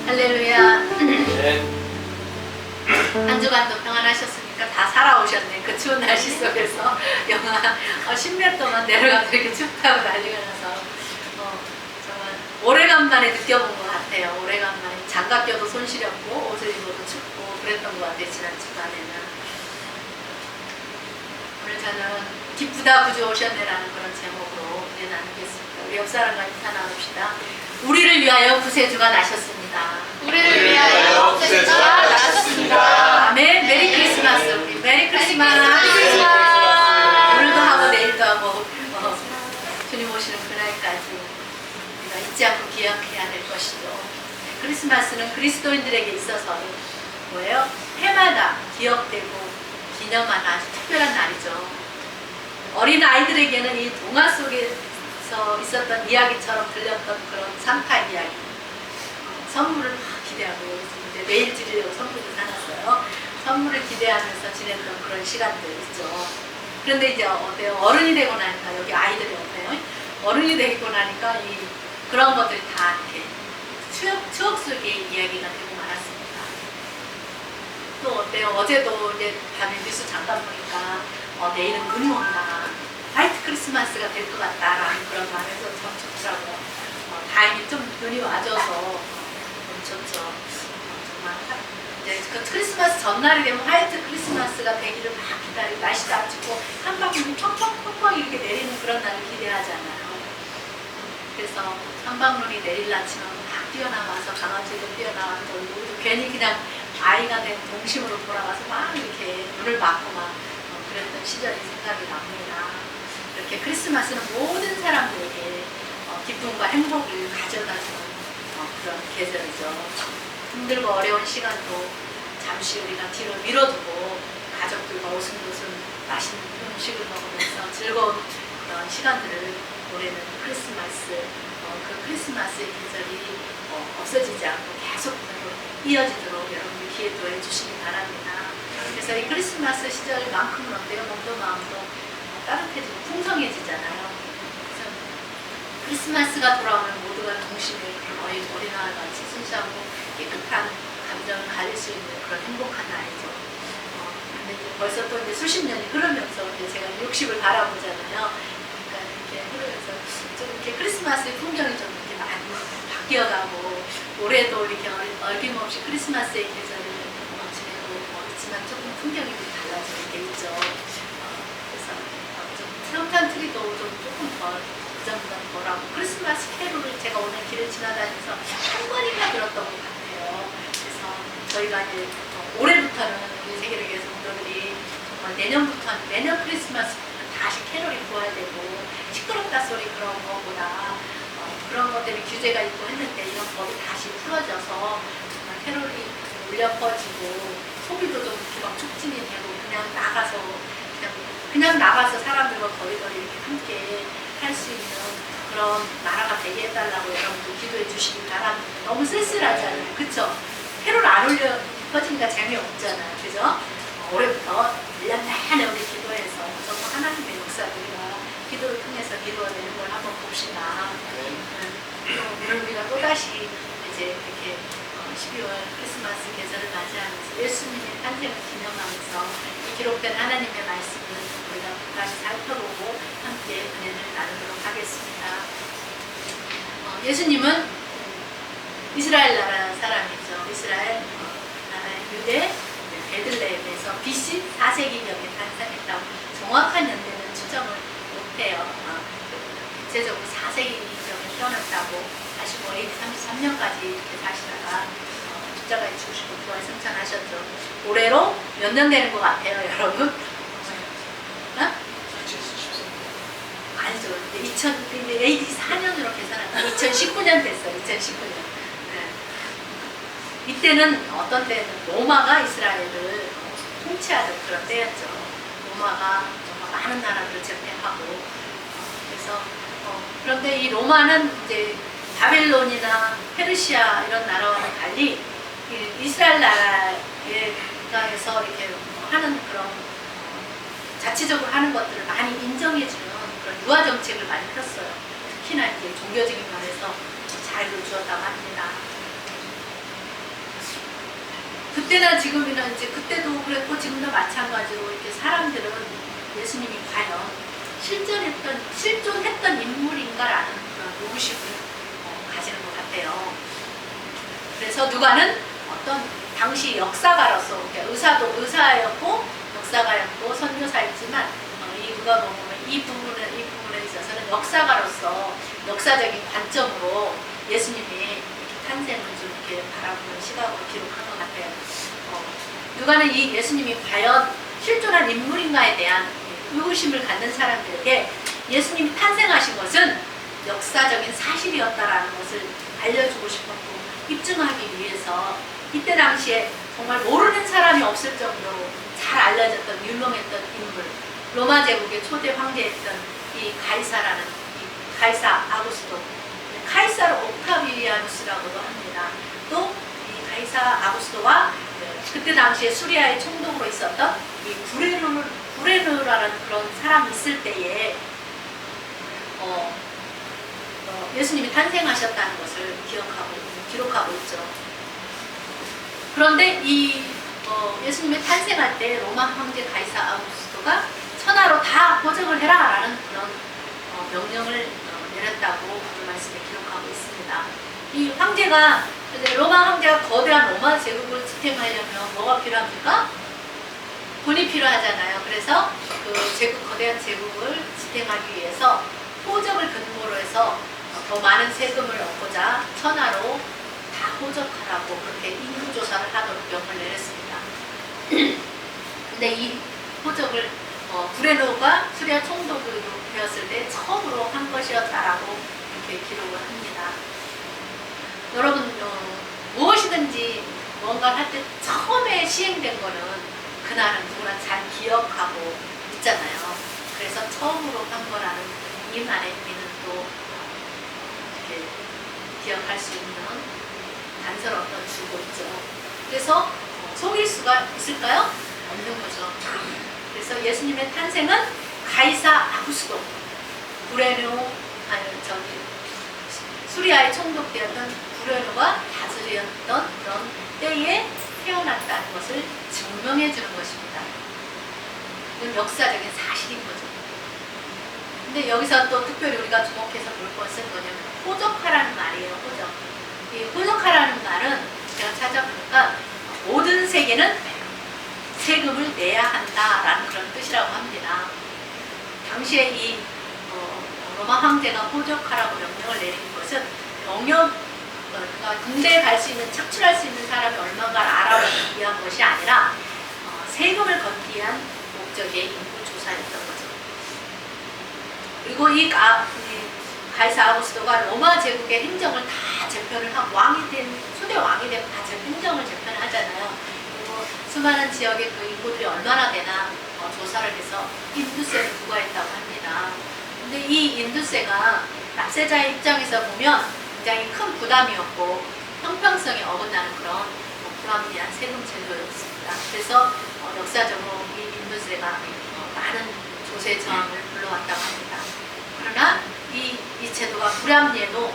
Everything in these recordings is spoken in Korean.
할렐루야. 네. 한 주간도 평안하셨으니까 다 살아오셨네. 그 추운 날씨 속에서 영하 10몇 도만 내려가서 이렇게 춥다고 난리가 나서 정말 오래간만에 느껴본 것 같아요. 오래간만에 장갑 껴도 손 시렵고 옷을 입어도 춥고 그랬던 것 같아요. 지난 주간에는. 오늘 저는 기쁘다 구주 오셨네라는 그런 제목으로 은혜 나누겠습니다. 우리 옆 사람과 인사 나눕시다. 우리를 위하여 구세주가 나셨습니다. 우리를 위하여 구세주가 나셨습니다. 아멘. 메리 크리스마스. 우리 메리 크리스마스. 오늘도 하고 내일도 하고 주님 오시는 그날까지 우리가 잊지 않고 기억해야 될 것이죠. 크리스마스는 그리스도인들에게 있어서 뭐예요? 해마다 기억되고 기념하는 아주 특별한 날이죠. 어린 아이들에게는 이 동화 속에서 있었던 이야기처럼 들렸던 그런 산타 이야기, 선물을 막 기대하고 이제 내일 드리려고 선물을 사놨어요. 선물을 기대하면서 지냈던 그런 시간들 있죠. 그런데 이제 어때요? 어른이 되고 나니까 여기 아이들이 어때요? 어른이 되고 나니까 그런 것들이 다 이렇게 추억 속의 이야기가 되고 말았습니다. 또 어때요? 어제도 이제 밤에 뉴스 잠깐 보니까 내일은 눈이 온다. 화이트 크리스마스가 될 것 같다라는 그런 말에서 참 좋더라고요. 다행히 좀 눈이 와줘서 너무 좋죠. 정말 이제 그 크리스마스 전날이 되면 화이트 크리스마스가 되기를 막 기다리고 날씨도 안 춥고 한 방울이 펑펑펑펑 이렇게 내리는 그런 날을 기대하잖아요. 그래서 한 방울이 내릴라 치면 막 뛰어나와서 강아지도 뛰어나와서 우리도 괜히 그냥 아이가 된 동심으로 돌아가서 막 이렇게 눈을 맞고 막 그랬던 시절이 생각이 납니다. 이렇게 크리스마스는 모든 사람들에게 기쁨과 행복을 가져다주는 그런 계절이죠. 힘들고 어려운 시간도 잠시 우리가 뒤로 밀어두고 가족들과 오순도순 맛있는 음식을 먹으면서 즐거운 그런 시간들을 보내는 크리스마스, 그 크리스마스의 계절이 없어지지 않고 계속적으로 이어지도록 여러분이 기회도 해주시기 바랍니다. 그래서 이 크리스마스 시절만큼은 어때요? 몸도 마음도 따뜻해지고 풍성해지잖아요. 그래서 크리스마스가 돌아오면 모두가 동심에 어린아이와 같이 순수하고 깨끗한 감정을 가질 수 있는 그런 행복한 날이죠. 근데 이제 벌써 또 이제 수십 년이 흐르면서 이제 제가 60을 바라보잖아요. 그러니까 이렇게 흐르면서 좀 이렇게 크리스마스의 풍경이 좀 이렇게 많이 바뀌어가고 올해도 이렇게 어김없이 크리스마스의 계절을 지내고 있지만 조금 풍경이 좀 달라지는 게 있죠. 그래서 좀 새우탄 트리도 좀 조금 더 그전보다 덜하고 크리스마스 캐롤을 제가 오늘 길을 지나다니면서 한 번인가 들었던 것 같아요. 그래서 저희가 이제 올해부터는 우리 세계를 성도들이 정말 내년부터는 내년 크리스마스부터 다시 캐롤이 부활 되고 시끄럽다 소리 그런 거보다 그런 것들이 규제가 있고 했는데 이런 법이 다시 풀어져서 정말 캐롤이 울려 퍼지고 소비도 좀 이렇게 막 촉진이 되고 그냥 나가서 사람들과 거리거리 이렇게 함께 할 수 있는 그런 나라가 되게 해달라고 여러분들 기도해 주시기 바랍니다. 너무 쓸쓸하잖아요. 그쵸? 캐롤 안 울려 퍼지니까 재미없잖아요. 그죠? 올해부터 1년 내내 우리 기도해서 정말 하나님의 역사를 우리가 기도를 통해서 이루어내는 걸 한번 봅시다. 오늘 우리가 또다시 이제 이렇게 12월 크리스마스 계절을 맞이하면서 예수님의 탄생을 기념하면서 이 기록된 하나님의 말씀을 우리가 다시 살펴보고 함께 은혜를 나누도록 하겠습니다. 예수님은 이스라엘 나라 사람이죠. 이스라엘 나라의 유대 베들레헴에서 BC 4세기경에 탄생했다고 정확한 연대는 추정을 못해요. 구체적으로 4세기경에 태어났다고 사시고 AD 33년까지 이렇게 사시다가 십자가에 죽으시고 부활 승천하셨죠. 올해로 몇 년 되는 것 같아요, 여러분? 어? 아니죠. 이제 AD 4년으로 계산하면 2019년 됐어요. 2019년. 네. 이때는 어떤 때는 로마가 이스라엘을 통치하던 그런 때였죠. 로마가 정말 많은 나라들을 제패하고 그래서 그런데 이 로마는 이제 바벨론이나 페르시아 이런 나라와는 달리 이스라엘 나라에서 이렇게 하는 그런 자체적으로 하는 것들을 많이 인정해주는 그런 유화 정책을 많이 폈어요. 특히나 이제 종교적인 면에서 자유를 주었다고 합니다. 그때나 지금이나 이제 그때도 그랬고 지금도 마찬가지로 이렇게 사람들은 예수님이 과연 실존했던 인물인가라는 그런 의구심을 가지는 것 같아요. 그래서 누가는 어떤 당시 역사가로서 의사였고 역사가였고 선교사였지만 이 누가 보면 이 부분에 있어서는 역사가로서 역사적인 관점으로 예수님이 이렇게 탄생을 좀 이렇게 바라보는 시각으로 기록한 것 같아요. 누가는 이 예수님이 과연 실존한 인물인가에 대한 의구심을 갖는 사람들에게 예수님이 탄생하신 것은 역사적인 사실이었다라는 것을 알려주고 싶었고 입증하기 위해서 이때 당시에 정말 모르는 사람이 없을 정도로 잘 알려졌던 유명했던 인물, 로마 제국의 초대 황제였던 이 가이사라는 이 가이사 아구스토, 카이사르 옥타비아누스라고도 합니다. 또 이 가이사 아구스토와 그때 당시에 수리아의 총독으로 있었던 이 구레누라는 그런 사람이 있을 때에 예수님이 탄생하셨다는 것을 기록하고 있죠. 그런데 이 예수님이 탄생할 때 로마 황제 가이사 아우구스토가 천하로 다 포적을 해라라는 그런 명령을 내렸다고 그 말씀에 기록하고 있습니다. 이 황제가 로마 황제가 거대한 로마 제국을 지탱하려면 뭐가 필요합니까? 돈이 필요하잖아요. 그래서 그 거대한 제국을 지탱하기 위해서 포적을 근거로 해서 더 많은 세금을 얻고자 천하로 다 포적하라고 그렇게 인구조사를 하도록 명을 내렸습니다. 근데 이 포적을 구레노가 수리아 총독으로 되었을 때 처음으로 한 것이었다라고 이렇게 기록을 합니다. 여러분 무엇이든지 뭔가를 할 때 처음에 시행된 거는 그날은 누구나 잘 기억하고 있잖아요. 그래서 처음으로 한 거라는 이 말의 의미는 또 이렇게 기억할 수 있는 단서를 어떤 주고 있죠. 그래서 속일 수가 있을까요? 없는 거죠. 그래서 예수님의 탄생은 가이사 아구스도 수리아의 총독되었던 구레노가 다스렸던 그런 때에 태어났다는 것을 증명해 주는 것입니다. 이건 역사적인 사실인 거죠. 근데 여기서 또 특별히 우리가 주목해서 볼 것은 뭐냐면 포적하라는 말이에요. 포적. 이 포적하라는 말은 제가 찾아보니까 모든 세계는 세금을 내야 한다라는 그런 뜻이라고 합니다. 당시에 이 로마 황제가 포적하라고 명령을 내린 것은 그러니까 군대에 갈 수 있는 착출할 수 있는 사람이 얼마인가를 알아보기 위한 것이 아니라 세금을 걷기 위한 목적의 인구 조사였던 거죠. 그리고 이 가이사 아구스토가 로마 제국의 행정을 다 재편을 하고 초대 왕이 되면 다 행정을 재편을 하잖아요. 그리고 수많은 지역의 그 인구들이 얼마나 되나 조사를 해서 인두세를 부과했다고 합니다. 근데 이 인두세가 납세자의 입장에서 보면 굉장히 큰 부담이었고 형평성에 어긋나는 그런 불합리한 세금 제도였습니다. 그래서 역사적으로 이 인두세가 많은 조세 저항을 불러왔다고 합니다. 그러나 이 제도가 불합리해도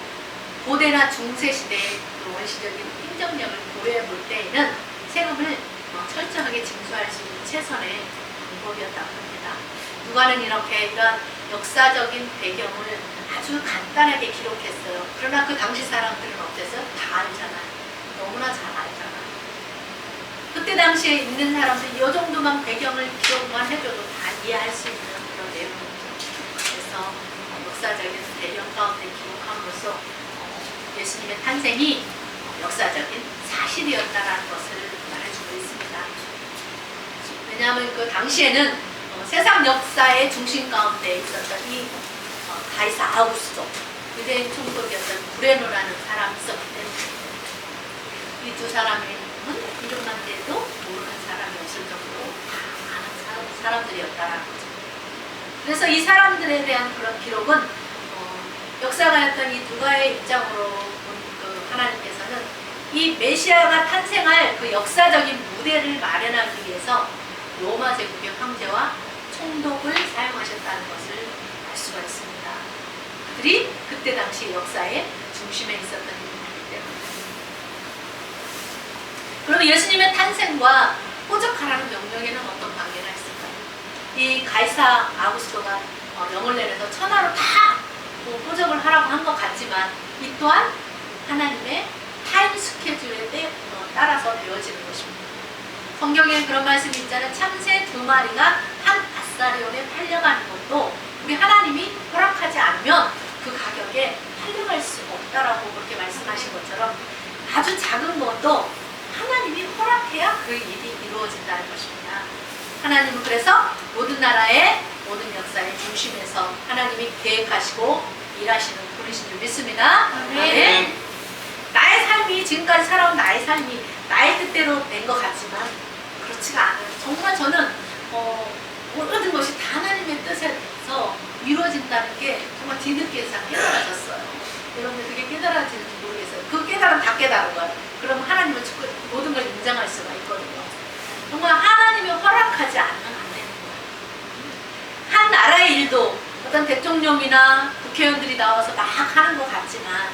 고대나 중세시대의 그 원시적인 행정력을 고려해 볼 때에는 세금을 철저하게 징수할 수 있는 최선의 방법이었다고 합니다. 누가는 이런 역사적인 배경을 아주 간단하게 기록했어요. 그러나 그 당시 사람들은 어땠어요? 다 알잖아요. 너무나 잘 알잖아요. 그때 당시에 있는 사람들 이 정도만 배경을 기록만 해줘도 다 이해할 수 있는 그런 내용이죠. 그래서 역사적인 배경 가운데 기록함으로써 예수님의 탄생이 역사적인 사실이었다라는 것을 말해주고 있습니다. 왜냐하면 그 당시에는 세상 역사의 중심 가운데 있었던 이 가이사 아우구스토, 유대인 총독이었던 브레노라는 사람이 있었기 때문에 이 두 사람의 이름은 이름만 돼도 모르는 사람이 없을 정도로 다 많은 사람들이었다라는 거죠. 그래서 이 사람들에 대한 그런 기록은 역사가였던 이 누가의 입장으로 본 그 하나님께서는 이 메시아가 탄생할 그 역사적인 무대를 마련하기 위해서 로마 제국의 황제와 총독을 사용하셨다는 것을 알 수가 있습니다. 그들이 그때 당시 역사의 중심에 있었던 인물이기 때문에. 그럼 예수님의 탄생과 호적하라는 명령에는 어떤 관계가 있을까요? 이 가이사 아우구스토가 명을 내려서 천하로 다 호적을 하라고 한 것 같지만 이 또한 하나님의 타임 스케줄에 따라서 되어지는 것입니다. 성경에 그런 말씀이 있잖아요. 참새 2마리가 한 아사리온에 팔려가는 것도 우리 하나님이 허락하지 않으면 그 가격에 팔려갈 수 없다라고 그렇게 말씀하신 것처럼 아주 작은 것도 하나님이 허락해야 그 일이 이루어진다는 것입니다. 하나님은 그래서 모든 나라의 모든 역사의 중심에서 하나님이 계획하시고 일하시는 분이신 줄 믿습니다. 네. 나의 삶이 지금까지 살아온 나의 삶이 나의 뜻대로 된 것 같지만 그렇지가 않아요. 정말 저는 모든 것이 다 하나님의 뜻에서 이루어진다는 게 정말 뒤늦게서 깨달아졌어요. 여러분들 그게 깨달아지는지 모르겠어요. 그 깨달으면 다 깨달은 거예요. 그러면 하나님은 모든 걸 인정할 수가 있거든요. 정말 하나님이 허락하지 않으면 안 되는 거예요. 한 나라의 일도 어떤 대통령이나 국회의원들이 나와서 막 하는 것 같지만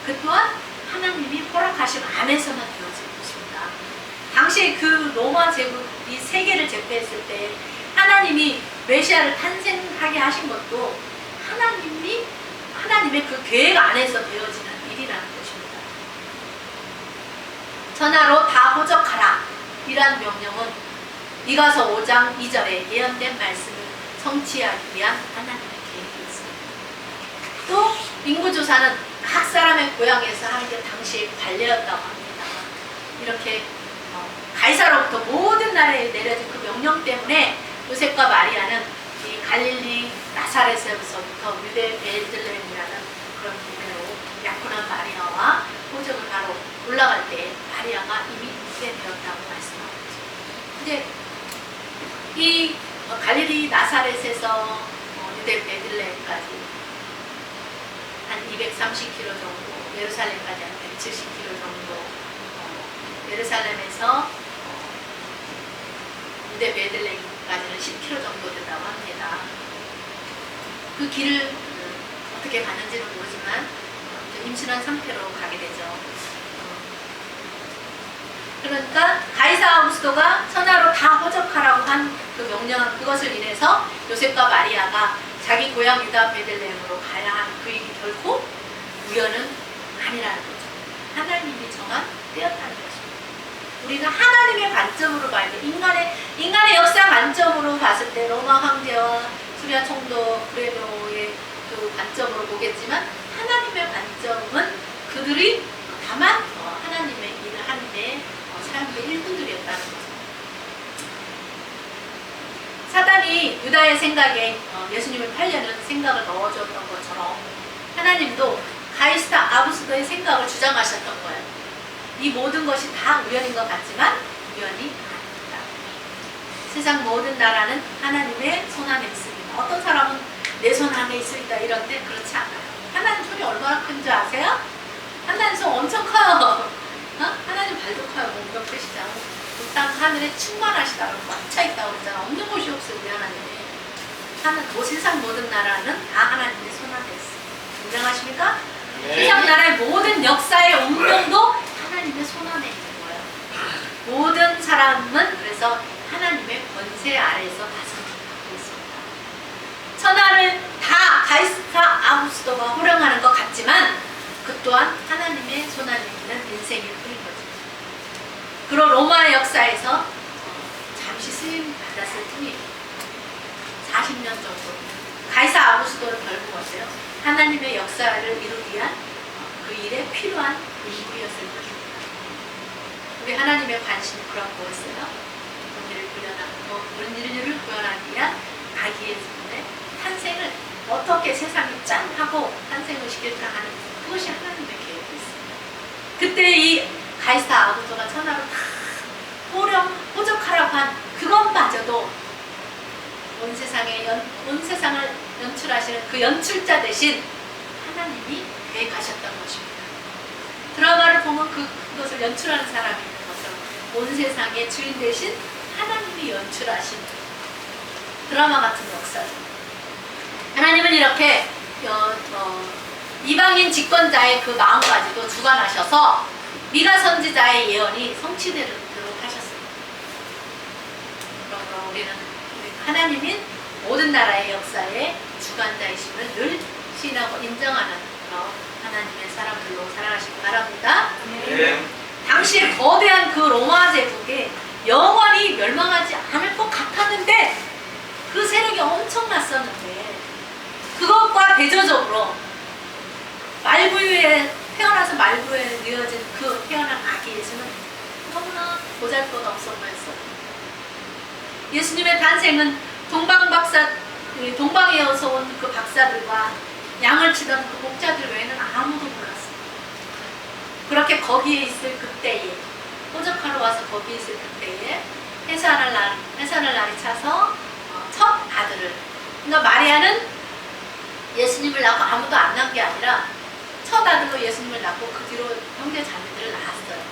그 또한 하나님이 허락하심 안에서만 되어지는 것입니다. 당시 그 로마 제국 이 세계를 제패했을 때 하나님이 메시아를 탄생하게 하신 것도 하나님의 그 계획 안에서 되어지는 일이라는 것입니다. 전하로 다 호적하라 이란 명령은 이가서 5장 2절에 예언된 말씀을 성취하기 위한 하나님의 계획이었습니다. 또 인구조사는 각 사람의 고향에서 하는 게 당시의 관례였다고 합니다. 이렇게 가이사로부터 모든 나라에 내려진 그 명령 때문에 요셉과 마리아는 이 갈릴리 나사렛에서부터 유대 베들레헴이라는 그런 동네로 약혼한 마리아와 호적을 하러 올라갈 때 마리아가 이미 잉태되었다고 말씀하고 있죠. 이제 이 갈릴리 나사렛에서 유대 베들레헴까지 한 230km 정도, 예루살렘까지 한 170km 정도, 예루살렘에서 유대 베들레헴까지는 10km 정도 된다고 합니다. 그 길을 어떻게 가는지는 모르지만 임신한 상태로 가게 되죠. 그러니까 가이사 아우구스토가 천하로 다 호적하라고 한 그 명령한 그것을 인해서 요셉과 마리아가 자기 고향 유다 베들레헴으로 가야 하는 그 일이 결코 우연은 아니라는 거죠. 하나님이 정한 때였다는 것입니다. 우리는 하나님의 관점으로 봐야 돼. 인간의 역사 관점으로 봤을 때 로마 황제와 수리아 총독 브레노의 그 관점으로 보겠지만 하나님의 관점은 그들이 다만 하나님의 일을 하는데 사람들의 일꾼들이었다는 거죠. 사단이 유다의 생각에 예수님을 팔려는 생각을 넣어줬던 것처럼 하나님도 가이사 아우구스토의 생각을 주장하셨던 거예요. 이 모든 것이 다 우연인 것 같지만 우연이 아닙니다. 세상 모든 나라는 하나님의 손 안에 있습니다. 어떤 사람은 내 손 안에 있으니까 이런데 그렇지 않아요. 하나님 손이 얼마나 큰지 아세요? 하나님 손 엄청 커요. 하나님 발도 커요. 뭔가 크시죠. 땅 하늘에 충만하시다고 꽉 차 있다고 그러잖아. 없는 곳이 없어요. 우리 하나님. 세상 모든 나라는 다 하나님의 손 안에 있어요. 인정하십니까? 네. 세상 나라의 모든 역사의 운명도 하나님의 손 안에 있는 거예요. 모든 사람은 그래서 하나님의 권세 아래에서 다스림을 받고 있습니다. 천하를 다 가이사 아우구스토가 호령하는 것 같지만 그 또한 하나님의 손 안에 있는 인생일 뿐인 거죠. 그러 로마의 역사에서 잠시 쓰임 받았을 뿐이에요. 40년 정도. 가이사 아우구스토는 결국 어때요? 하나님의 역사를 이루기 위한 그 일에 필요한 인물이었을 것입니다. 우리 하나님의 관심이 그런 거였어요. 우리를 구원하기 위한 아기 예수님의 탄생을 어떻게 세상이 짠 하고 탄생을 시킬까 하는 그것이 하나님의 계획이었습니다. 그때 이 가이사 아구토가 천하로 다 호적하라고 한 그것마저도 온 세상을 연출하시는 그 연출자 대신 하나님이 계획하셨던 것입니다. 드라마를 보면 그것을 연출하는 사람이 있는 것처럼 온 세상의 주인 대신 하나님이 연출하신 드라마 같은 역사죠. 하나님은 이렇게 이방인 집권자의 그 마음까지도 주관하셔서 미가 선지자의 예언이 성취되도록 하셨습니다. 그러므로 우리는 하나님인 모든 나라의 역사의 주관자이심을 늘 신하고 인정하는 그런 하나님의 사람들로 살아가시기 바랍니다. 네. 당시에 거대한 그 로마 제국이 영원히 멸망하지 않을 것 같았는데 그 세력이 엄청났었는데 그것과 대조적으로 말구유에 태어나서 말구유에 뉘어진 그 태어난 아기 예수는 너무나 보잘것 없어 보였어요. 예수님의 탄생은 동방에서 온 그 박사들과 양을 치던 그 목자들 외에는 아무도 몰랐어요. 그렇게 거기에 있을 그때에 호적하러 와서 거기에 있을 그때에 해산할 날이 차서 첫 아들을, 그러니까 마리아는 예수님을 낳고 아무도 안 낳은 게 아니라 첫 아들로 예수님을 낳고 그 뒤로 형제 자매들을 낳았어요.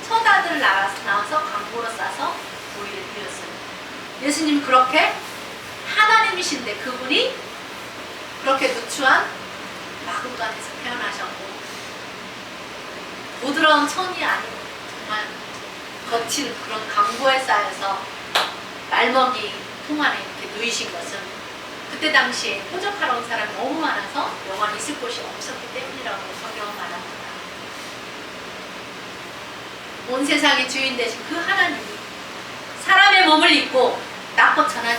첫 아들을 낳아서 강보로 싸서 보이를 드렸어요. 예수님 그렇게 하나님이신데 그분이 그렇게 누추한 마구간에서 태어나셨고 부드러운 천이 아닌 정말 거친 그런 강보에 쌓여서 말먹이 통 안에 이렇게 누이신 것은 그때 당시에 호적하러 온 사람이 너무 많아서 영원히 있을 곳이 없었기 때문이라고 성경은 말합니다. 온 세상의 주인 되신 그 하나님이 사람의 몸을 입고 낮고 천한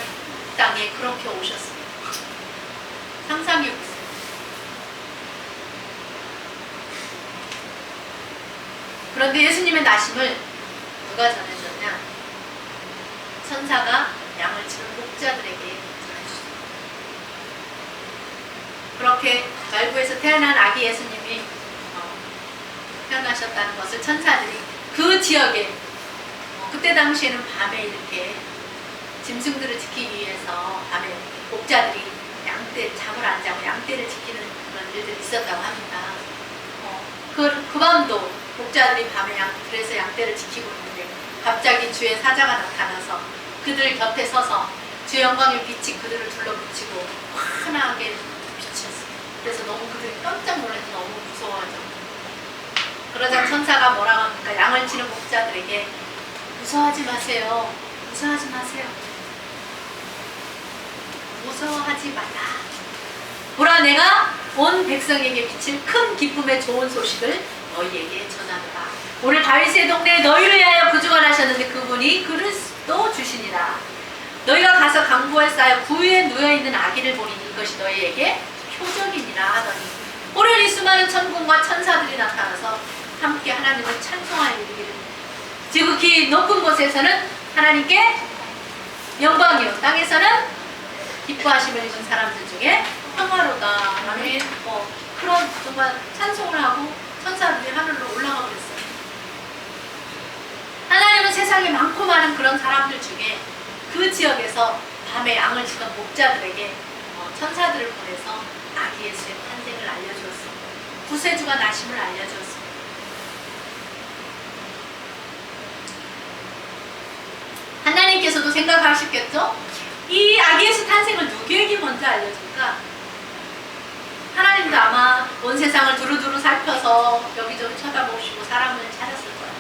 땅에 그렇게 오셨습니다. 상상해보세요. 그런데 예수님의 나심을 누가 전해줬냐? 천사가 양을 치는 목자들에게 전해주셨습니다. 그렇게 말구에서 태어난 아기 예수님이 태어나셨다는 것을 천사들이 그 지역에 그때 당시에는 밤에 이렇게 짐승들을 지키기 위해서 밤에 목자들이 잠을 안 자고 양떼를 지키는 그런 일들이 있었다고 합니다. 그 밤도 목자들이 밤에 그래서 양떼를 지키고 있는데 갑자기 주의 사자가 나타나서 그들 곁에 서서 주의 영광의 빛이 그들을 둘러비치고 환하게 비쳤어요. 그래서 너무 그들이 깜짝 놀라서 너무 무서워하죠. 그러자 천사가 뭐라고 합니까? 양을 치는 목자들에게 무서워하지 마세요. 무서워하지 마세요. 무서워하지 마라. 보라, 내가 온 백성에게 비칠 큰 기쁨의 좋은 소식을 너희에게 전하노라. 오늘 다윗의 동네에 너희를 위하여 구주관하셨는데 그분이 그리스도 주시니라. 너희가 가서 강보에 쌓여 구유에 누워있는 아기를 보니 이것이 너희에게 표적이니라 하더니 오늘 이 수많은 천군과 천사들이 나타나서 함께 하나님을 찬송하여 이르기를 지극히 높은 곳에서는 하나님께 영광이요 땅에서는 기뻐하심을 입은 사람들 중에 평화로다. 아멘. 그런 정말 찬송을 하고 천사들이 하늘로 올라가고 있어요. 하나님은 세상에 많고 많은 그런 사람들 중에 그 지역에서 밤에 양을 치던 목자들에게 천사들을 보내서 아기 예수의 탄생을 알려주었습니다. 구세주가 나심을 알려주었습니다. 하나님께서도 생각하셨겠죠? 이 아기 예수 탄생을 누구에게 먼저 알려줄까? 하나님도 아마 온 세상을 두루두루 살펴서 여기저기 쳐다보시고 사람을 찾았을 거예요.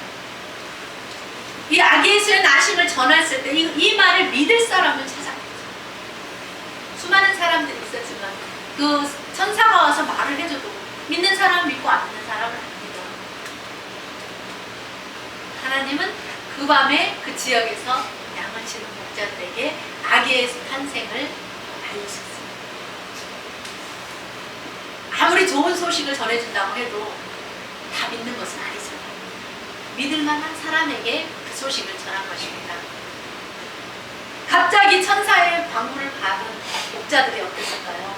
이 아기 예수의 나심을 전했을 때 이 말을 믿을 사람을 찾았겠죠. 수많은 사람들이 있었지만 그 천사가 와서 말을 해줘도 믿는 사람은 믿고 안 믿는 사람은 안 믿어요. 하나님은 그 밤에 그 지역에서 양을 치는 목자들에게 아기 예수 탄생을 알려주셨습니다. 아무리 좋은 소식을 전해준다고 해도 다 믿는 것은 아니죠. 믿을 만한 사람에게 그 소식을 전한 것입니다. 갑자기 천사의 방문을 받은 목자들이 어땠을까요?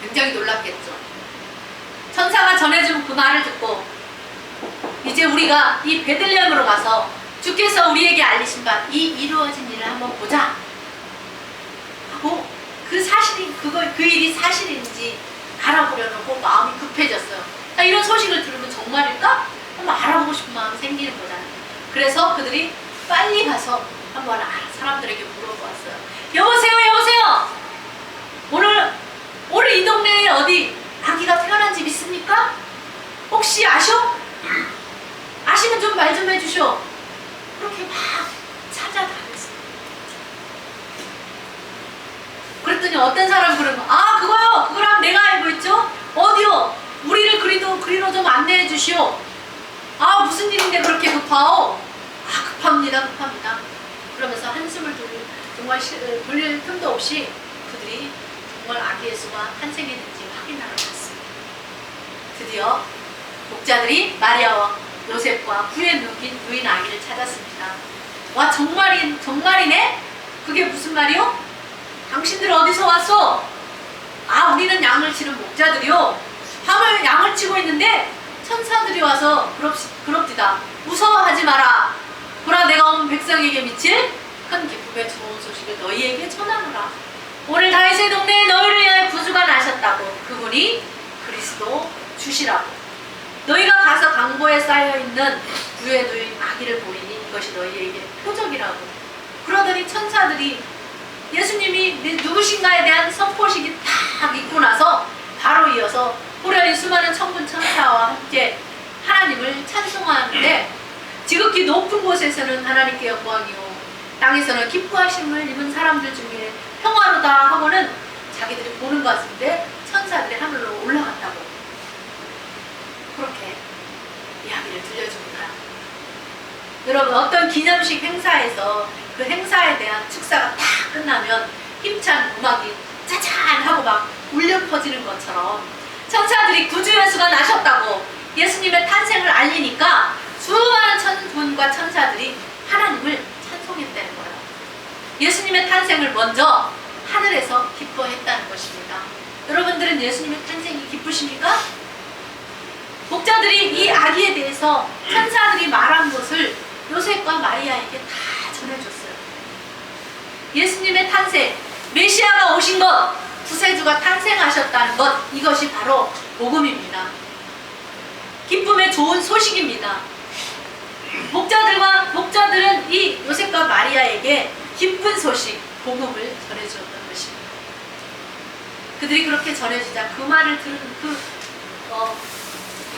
굉장히 놀랍겠죠. 천사가 전해준 그 말을 듣고 이제 우리가 이 베들레헴으로 가서 주께서 우리에게 알리신 바 이 이루어진 일을 한번 보자 하고 그 사실이 그 일이 사실인지 알아보려고 마음이 급해졌어요. 이런 소식을 들으면 정말일까? 한번 알아보고 싶은 마음이 생기는 거잖아요. 그래서 그들이 빨리 가서 한번 사람들에게 물어보았어요. 여보세요. 오늘 이 동네에 어디 아기가 태어난 집 있습니까? 혹시 아셔? 아시면 좀 말 좀 해주셔. 그렇게 막 찾아다녔어요. 그랬더니 어떤 사람 그러면 그거요. 그거랑 내가 알고 있죠. 어디요? 우리를 그리로 좀 안내해 주시오. 무슨 일인데 그렇게 급하오? 급합니다. 그러면서 한숨을 돌릴 틈도 없이 그들이 정말 아기 예수가 탄생했는지 확인하러 갔습니다. 드디어 목자들이 마리아와 요셉과 구에 누인 아기를 찾았습니다. 와, 정말이네? 그게 무슨 말이요? 당신들 어디서 왔어? 우리는 양을 치는 목자들이요. 밤을 양을 치고 있는데 천사들이 와서 그럽디다. 무서워하지 마라. 보라, 내가 온 백성에게 미칠 큰 기쁨의 좋은 소식을 너희에게 전하노라. 오늘 다윗의 동네에 너희를 위하여 구주가 나셨다고. 그분이 그리스도 주시라고. 너희가 가서 강보에 쌓여있는 구에 누인 아기를 보리니 이것이 너희에게 표적이라고. 그러더니 천사들이 예수님이 누구신가에 대한 선포식이 딱 있고 나서 바로 이어서 호련히 수많은 천군 천사와 함께 하나님을 찬송하는데, 지극히 높은 곳에서는 하나님께 영광이요 땅에서는 기뻐하심을 입은 사람들 중에 평화로다 하고는 자기들이 보는 것 같은데 천사들이 하늘로 올라갔다고 그렇게 이야기를 들려줍니다. 여러분, 어떤 기념식 행사에서 그 행사에 대한 축사가 다 끝나면 힘찬 음악이 짜잔 하고 막 울려 퍼지는 것처럼 천사들이 구주 예수가 나셨다고 예수님의 탄생을 알리니까 수많은 천군과 천사들이 하나님을 찬송했다는 거예요. 예수님의 탄생을 먼저 하늘에서 기뻐했다는 것입니다. 여러분들은 예수님의 탄생이 기쁘십니까? 목자들이 이 아기에 대해서 천사들이 말한 것을 요셉과 마리아에게 다 전해줬어요. 예수님의 탄생, 메시아가 오신 것, 구세주가 탄생하셨다는 것, 이것이 바로 복음입니다. 기쁨의 좋은 소식입니다. 목자들은 이 요셉과 마리아에게 기쁜 소식, 복음을 전해주었던 것입니다. 그들이 그렇게 전해주자 그 말을 들은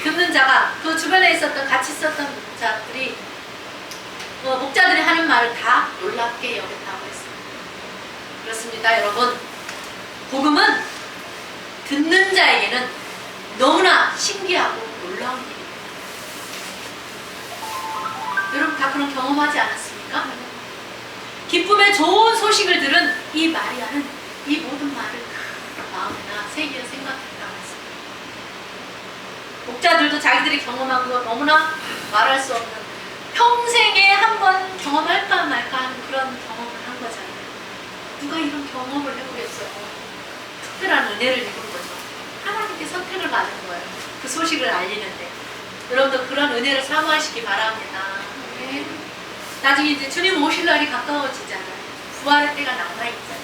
듣는 자가, 그 주변에 같이 있었던 자들이 목자들이 하는 말을 다 놀랍게 여겼다고 했습니다. 그렇습니다, 여러분. 복음은 듣는 자에게는 너무나 신기하고 놀라운 일입니다. 여러분 다 그런 경험하지 않았습니까? 기쁨의 좋은 소식을 들은 이 마리아는 이 모든 말을 다 마음에나 새기어 생각했다고 했습니다. 목자들도 자기들이 경험한 거 너무나 말할 수 없는, 평생에 한 번 경험할까 말까 하는 그런 경험을 한 거잖아요. 누가 이런 경험을 해보겠어요? 특별한 은혜를 입은 거죠. 하나님께 선택을 받은 거예요. 그 소식을 알리는데. 여러분도 그런 은혜를 사모하시기 바랍니다. 네. 나중에 이제 주님 오실 날이 가까워지잖아요. 부활의 때가 남아있잖아요.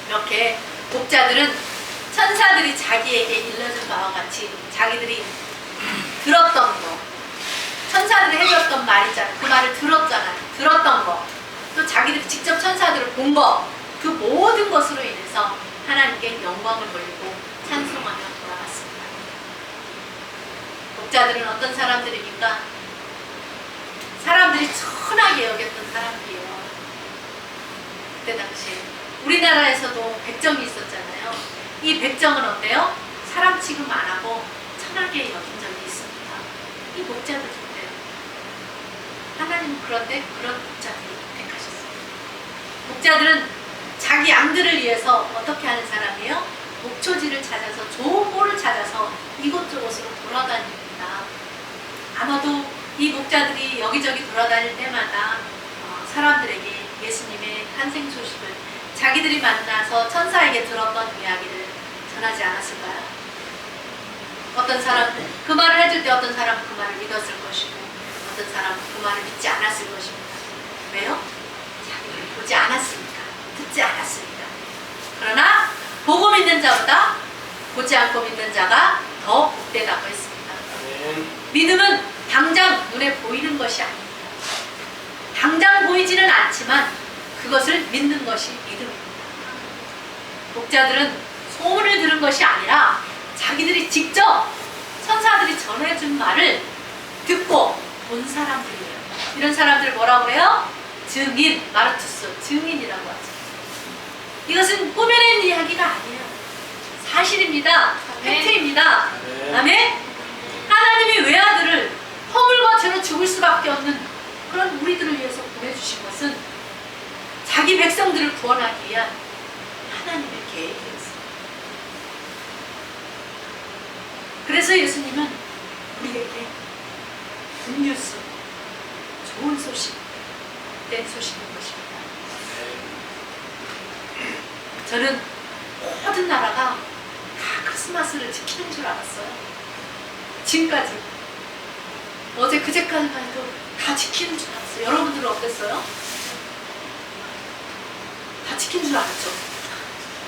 이렇게 목자들은 천사들이 자기에게 일러준 바와 같이 자기들이 들었던 거, 천사들이 해줬던 말이잖아요. 그 말을 들었던 거, 또 자기들이 직접 천사들을 본 거, 그 모든 것으로 인해서 하나님께 영광을 돌리고 찬송하며 돌아갔습니다. 목자들은 어떤 사람들입니까? 사람들이 천하게 여겼던 사람들이에요. 그때 당시에 우리나라에서도 백정이 있었잖아요. 이 백정은 어때요? 사람 취급 안 하고 천하게 여긴 적이 있습니다. 이 목자들인데요. 하나님은 그런데 그런 목자들이 택하셨어요. 목자들은 자기 양들을 위해서 어떻게 하는 사람이에요? 목초지를 찾아서 좋은 모를 찾아서 이곳저곳으로 돌아다닙니다. 아마도 이 목자들이 여기저기 돌아다닐 때마다 사람들에게 예수님의 탄생 소식을 자기들이 만나서 천사에게 들었던 이야기를 전하지 않았을까요? 어떤 사람 그 말을 해줄 때 어떤 사람은 그 말을 믿었을 것이고 어떤 사람은 그 말을 믿지 않았을 것입니다. 왜요? 자기들이 보지 않았으니까, 듣지 않았으니까. 그러나 보고 믿는 자보다 보지 않고 믿는 자가 더 복되다고 했습니다. 믿음은 당장 눈에 보이는 것이 아닙니다. 당장 보이지는 않지만 그것을 믿는 것이 믿음입니다. 목자들은 소문을 들은 것이 아니라 자기들이 직접 천사들이 전해준 말을 듣고 본 사람들이에요. 이런 사람들 뭐라고 해요? 증인, 마르투스, 증인이라고 하죠. 이것은 꾸며낸 이야기가 아니에요. 사실입니다. 팩트입니다. 아멘? 하나님이 외아들을 허물과 죄로 죽을 수밖에 없는 그런 우리들을 위해서 보내주신 것은 자기 백성들을 구원하기 위한 하나님의 계획이었어요. 그래서 예수님은 우리에게 굿뉴스, 좋은 소식, 된 소식인 것입니다. 저는 모든 나라가 다 크리스마스를 지키는 줄 알았어요. 지금까지. 어제 그제까지만 해도 다 지키는 줄 알았어요. 여러분들은 어땠어요? 다 지키는 줄 알았죠?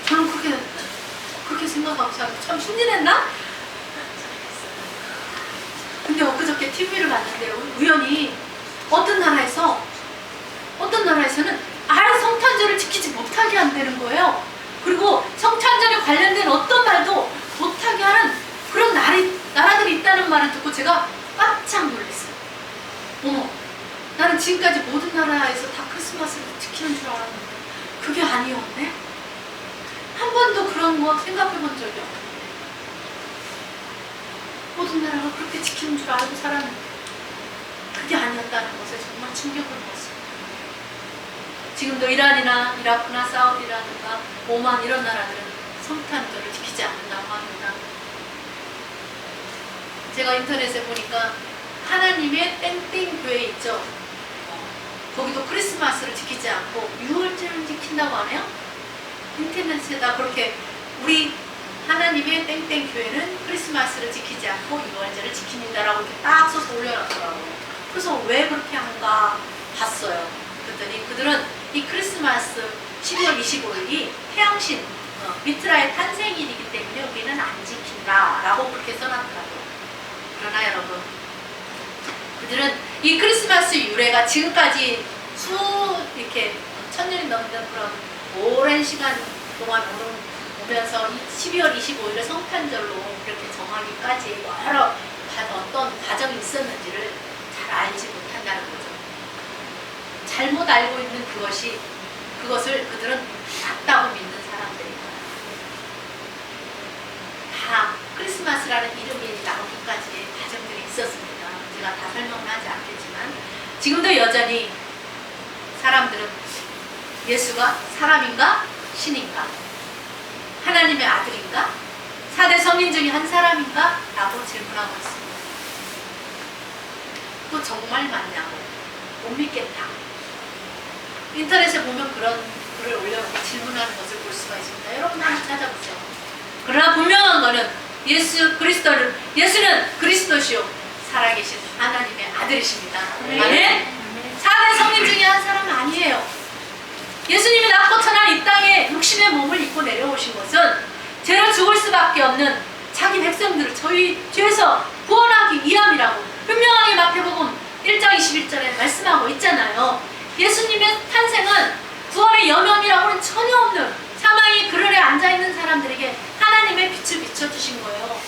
저는 그렇게 생각하고 참 순진했나? 근데 엊그저께 TV를 봤는데 우연히 어떤 나라에서는 아예 성탄절을 지키지 못하게 한다는 거예요. 그리고 성탄절에 관련된 어떤 말도 못하게 하는 그런 나라들이 있다는 말을 듣고 제가 깜짝 놀랐어요. 어머, 나는 지금까지 모든 나라에서 다 크리스마스를 지키는 줄 알았는데 그게 아니었네? 한 번도 그런 거 생각해 본 적이 없는데 모든 나라가 그렇게 지키는 줄 알고 살았는데 그게 아니었다는 것에 정말 충격을 먹었어요. 지금도 이란이나 이라크나 사우디라든가 오만 이런 나라들은 성탄절을 지키지 않는다고 합니다. 제가 인터넷에 보니까 하나님의 땡땡 교회 있죠. 거기도 크리스마스를 지키지 않고 6월절을 지킨다고 하네요. 인터넷에다 그렇게 우리 하나님의 땡땡 교회는 크리스마스를 지키지 않고 6월절을 지킵니다라고 이렇게 딱 써서 올려놨더라고요. 그래서 왜 그렇게 한가 봤어요. 그랬더니 그들은 이 크리스마스 12월 25일이 태양신 미트라의 탄생일이기 때문에 우리는 안 지킨다라고 그렇게 써놨더라고요. 그러나 여러분, 그들은 이 크리스마스 유래가 지금까지 이렇게 1000년이 넘는 그런 오랜 시간 동안 오면서 12월 25일을 성탄절로 이렇게 정하기까지 여러 어떤 과정이 있었는지를 잘 알지 못한다는 거죠. 잘못 알고 있는 그것을 그들은 맞다고 믿는 사람들입니다. 다 크리스마스라는 이름이 나오기까지의 과정들이 있었습니다. 제가 다 설명은 하지 않겠지만 지금도 여전히 사람들은 예수가 사람인가? 신인가? 하나님의 아들인가? 4대 성인 중에 한 사람인가? 라고 질문하고 있습니다. 그거 정말 맞냐고 못 믿겠다. 인터넷에 보면 그런 글을 올려놓고 질문하는 것을 볼 수가 있습니다. 여러분 한번 찾아보세요. 그러나 분명한 것은 예수는 그리스도시요 살아계신 하나님의 아들이십니다. 아멘? 4대 성인 중에 한 사람은 아니에요. 예수님이 낳고 태어난 이 땅에 육신의 몸을 입고 내려오신 것은 죄로 죽을 수밖에 없는 자기 백성들을 저희 죄에서 구원하기 위함이라고 분명하게 마태복음 1장 21절에 말씀하고 있잖아요. 예수님의 탄생은 구원의 여명이라고는 전혀 없는 사망의 그늘에 앉아있는 사람들에게 하나님의 빛을 비춰주신 거예요.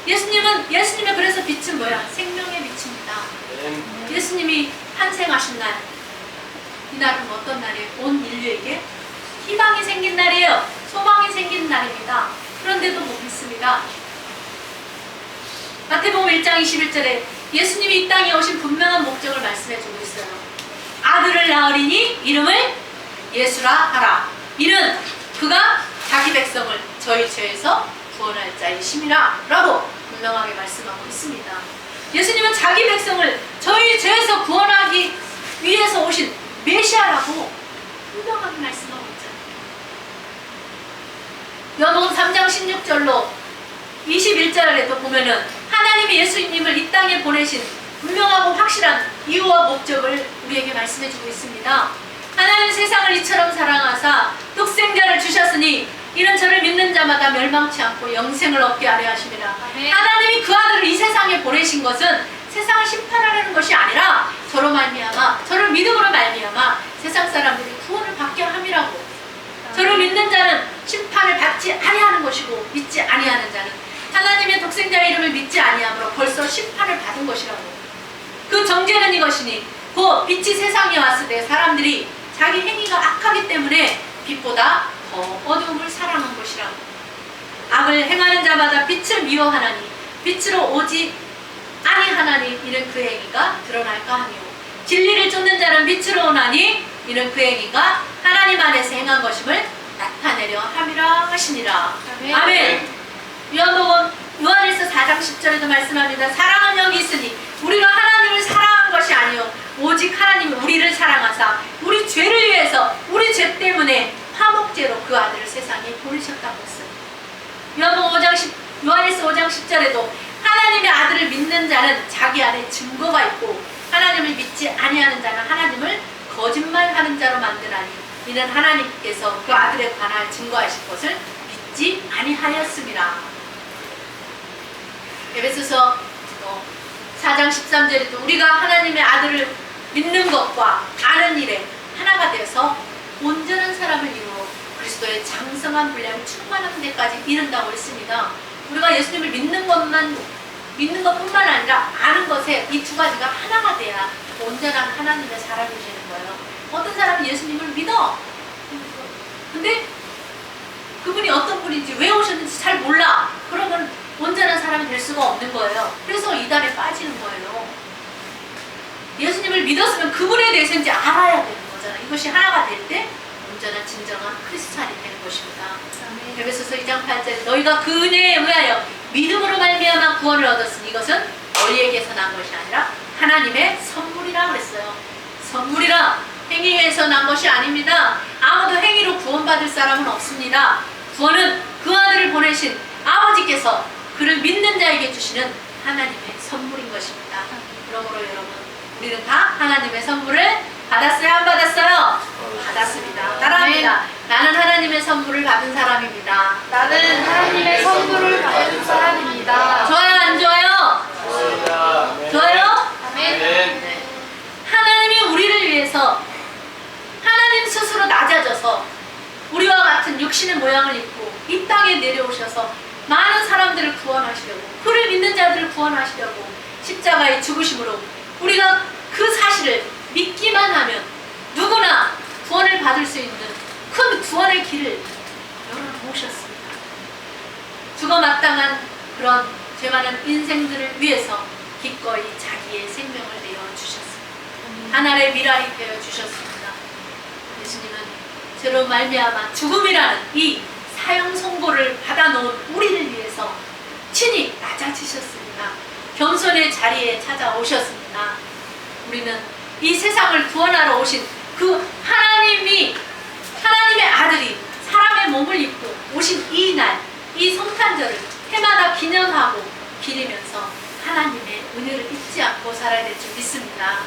예수님의 그래서 빛은 뭐야? 생명의 빛입니다. 예수님이 탄생하신 날, 이 날은 어떤 날이에요? 온 인류에게 희망이 생긴 날이에요. 소망이 생긴 날입니다. 그런데도 못 믿습니다. 마태복음 1장 21절에 예수님이 이 땅에 오신 분명한 목적을 말씀해주고 있어요. 아들을 낳으리니 이름을 예수라 하라. 이는 그가 자기 백성을 저희 죄에서 구원할 자이심이라 라고 분명하게 말씀하고 있습니다. 예수님은 자기 백성을 저희 죄에서 구원하기 위해서 오신 메시아라고 분명하게 말씀하고 있잖아요. 요한복음 3장 16절로 21절에도 보면은 하나님이 예수님을 이 땅에 보내신 분명하고 확실한 이유와 목적을 우리에게 말씀해주고 있습니다. 하나님 세상을 이처럼 사랑하사 독생자를 주셨으니 이는 저를 믿는 자마다 멸망치 않고 영생을 얻게 하려 하심이라. 하나님이 그 아들을 이 세상에 보내신 것은 세상을 심판하려는 것이 아니라 저로 말미암아, 저를 믿음으로 말미암아 세상 사람들이 구원을 받게 함이라고. 저를 믿는 자는 심판을 받지 아니하는 것이고 믿지 아니하는 자는 하나님의 독생자의 이름을 믿지 아니함으로 벌써 심판을 받은 것이라고. 그 정죄는 이것이니 곧 빛이 세상에 왔을 때 사람들이 자기 행위가 악하기 때문에 빛보다 더 어두움을 사랑한 것이라고. 악을 행하는 자마다 빛을 미워하나니 빛으로 오지 아니하나니 이는 그 행위가 드러날까 하며 진리를 쫓는 자는 빛으로 오나니 이는 그 행위가 하나님 안에서 행한 것임을 나타내려 함이라 하시니라. 아멘. 요한일서 4장 10절에도 말씀합니다. 사랑은 여기 있으니 우리가 하나님을 사랑한 것이 아니요 오직 하나님이 우리를 사랑하사 우리 죄를 위해서 우리 죄 때문에 화목제로 그 아들을 세상에 보내셨다고 했어요. 요한일서 5장 10절에도 하나님의 아들을 믿는 자는 자기 안에 증거가 있고 하나님을 믿지 아니하는 자는 하나님을 거짓말하는 자로 만드나니 이는 하나님께서 그 아들에 관하여 증거하실 것을 믿지 아니하였음이라. 에베소서 4장 13절에도 우리가 하나님의 아들을 믿는 것과 아는 일에 하나가 되어서 온전한 사람을 이루어 그리스도의 장성한 분량이 충만한 데까지 이른다고 했습니다. 우리가 예수님을 믿는 것뿐만 아니라 아는 것에 이 두 가지가 하나가 돼야 온전한 하나님의 사람이 되는 거예요. 어떤 사람은 예수님을 믿어. 근데 그분이 어떤 분인지 왜 오셨는지 잘 몰라. 그러면 온전한 사람이 될 수가 없는 거예요. 그래서 이단에 빠지는 거예요. 예수님을 믿었으면 그분에 대해서 이제 알아야 되는 거잖아요. 이것이 하나가 될 때 온전한 진정한 크리스찬이 되는 것입니다. 에베소서 2장 8절에 너희가 그 은혜에 의하여 믿음으로 말미암아 구원을 얻었으니 이것은 너희에게서 난 것이 아니라 하나님의 선물이라 그랬어요. 선물이라 행위에서 난 것이 아닙니다. 아무도 행위로 구원받을 사람은 없습니다. 구원은 그 아들을 보내신 아버지께서 그를 믿는 자에게 주시는 하나님의 선물인 것입니다. 그러므로 여러분 우리는 다 하나님의 선물을 받았어요? 안 받았어요? 받았습니다. 따라합니다. 나는 하나님의 선물을 받은 사람입니다. 나는 하나님의 선물을 받은 사람입니다. 좋아요? 안 좋아요? 좋아요? 아멘. 네. 하나님이 우리를 위해서 하나님 스스로 낮아져서 우리와 같은 육신의 모양을 입고 이 땅에 내려오셔서 많은 사람들을 구원하시려고 그를 믿는 자들을 구원하시려고 십자가의 죽으심으로 우리가 그 사실을 믿기만 하면 누구나 구원을 받을 수 있는 큰 구원의 길을 열어놓으셨습니다. 죽어 마땅한 그런 죄 많은 인생들을 위해서 기꺼이 자기의 생명을 내어주셨습니다. 하나의 미랄이 되어주셨습니다. 예수님은 죄로 말미암아 죽음이라는 이 사형 선고를 받아놓은 우리를 위해서 친히 낮아지셨습니다. 겸손의 자리에 찾아오셨습니다. 우리는 이 세상을 구원하러 오신 그 하나님의 아들이 사람의 몸을 입고 오신 이 날, 이 성탄절을 해마다 기념하고 기리면서 하나님의 은혜를 잊지 않고 살아야 될 줄 믿습니다.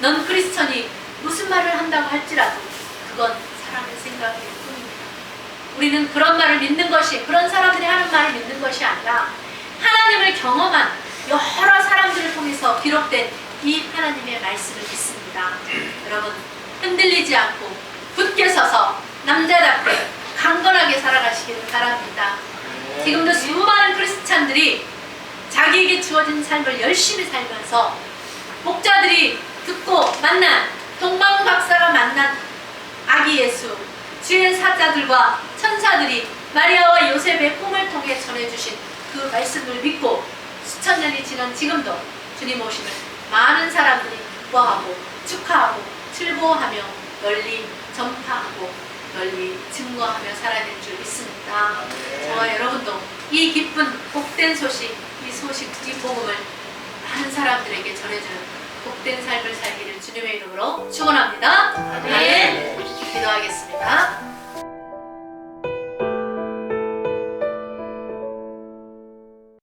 넌 크리스천이 무슨 말을 한다고 할지라도 그건 사람의 생각일 뿐입니다. 우리는 그런 말을 믿는 것이, 그런 사람들이 하는 말을 믿는 것이 아니라 하나님을 경험한 여러 사람들을 통해서 기록된 이 하나님의 말씀을 믿습니다. 여러분 흔들리지 않고 굳게 서서 남자답게 강건하게 살아가시기를 바랍니다. 지금도 수많은 크리스찬들이 자기에게 주어진 삶을 열심히 살면서 목자들이 듣고 만난 동방 박사가 만난 아기 예수, 주의 사자들과 천사들이 마리아와 요셉의 꿈을 통해 전해주신 그 말씀을 믿고 수천 년이 지난 지금도 주님 오심을 많은 사람들이 기뻐하고 축하하고 즐거워하며 널리 전파하고 널리 증거하며 살아야 될 줄 믿습니다. 저와 여러분도 이 기쁜 복된 소식, 이 복음을 많은 사람들에게 전해주는 복된 삶을 살기를 주님의 이름으로 축원합니다. 아멘. 기도하겠습니다.